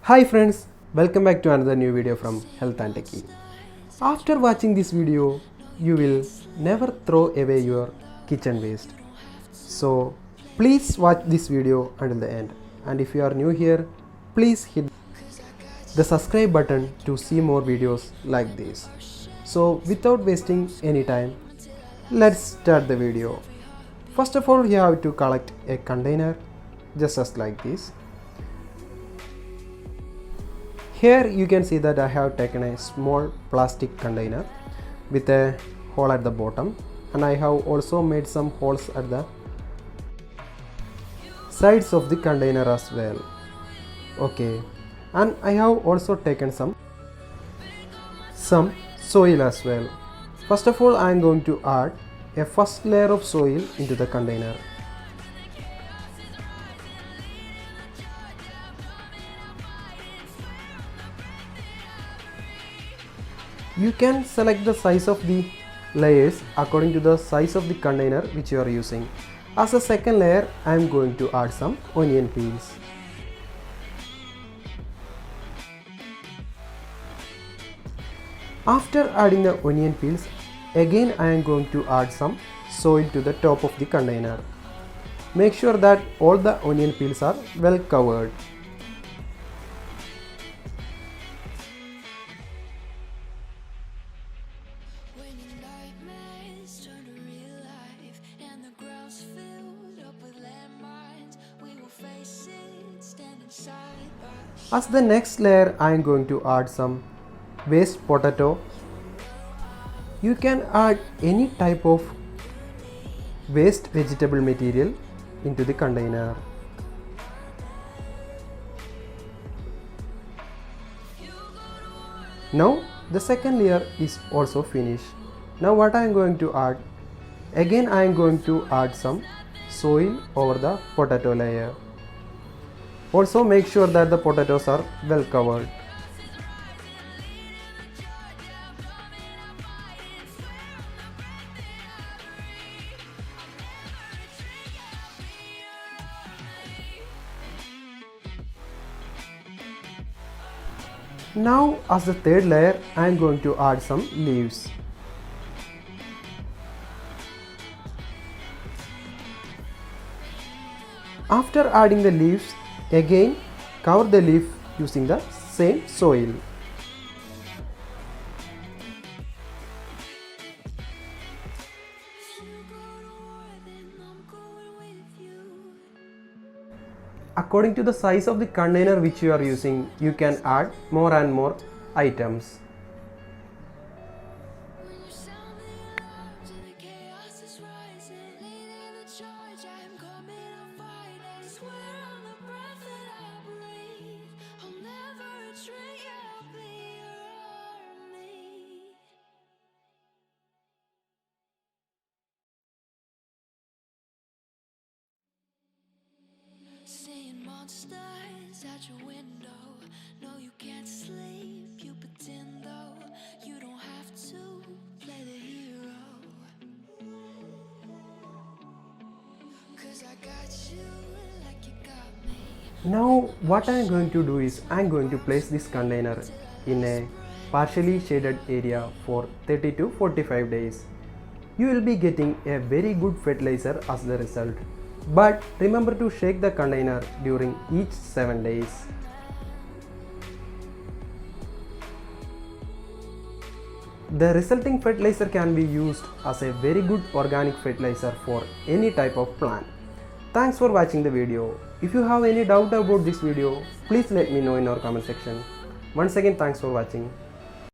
Hi friends, welcome back to another new video from Health and Techie. After watching this video, you will never throw away your kitchen waste. So please watch this video until the end. And if you are new here, please hit the subscribe button to see more videos like this. So without wasting any time, let's start the video. First of all, you have to collect a container just as like this. Here you can see that I have taken a small plastic container with a hole at the bottom, and I have also made some holes at the sides of the container as well. Okay, and I have also taken some soil as well. First of all, I am going to add a first layer of soil into the container. You can select the size of the layers according to the size of the container which you are using. As a second layer, I am going to add some onion peels. After adding the onion peels, again I am going to add some soil to the top of the container. Make sure that all the onion peels are well covered. As the next layer, I am going to add some waste potato. You can add any type of waste vegetable material into the container. Now the second layer is also finished. Now what I am going to add? Again I am going to add some soil over the potato layer. Also make sure that the potatoes are well covered. Now as the third layer, I am going to add some leaves. After adding the leaves, again cover the leaf using the same soil. According to the size of the container which you are using, you can add more and more items. Seeing monsters at your window. No, you can't sleep, you pretend though. You don't have to play the hero. 'Cause I got you like you got me. Now what I am going to do is I am going to place this container in a partially shaded area for 30 to 45 days. You will be getting a very good fertilizer as the result. But remember to shake the container during each 7 days. The resulting fertilizer can be used as a very good organic fertilizer for any type of plant. Thanks for watching the video. If you have any doubt about this video, please let me know in our comment section. Once again, thanks for watching.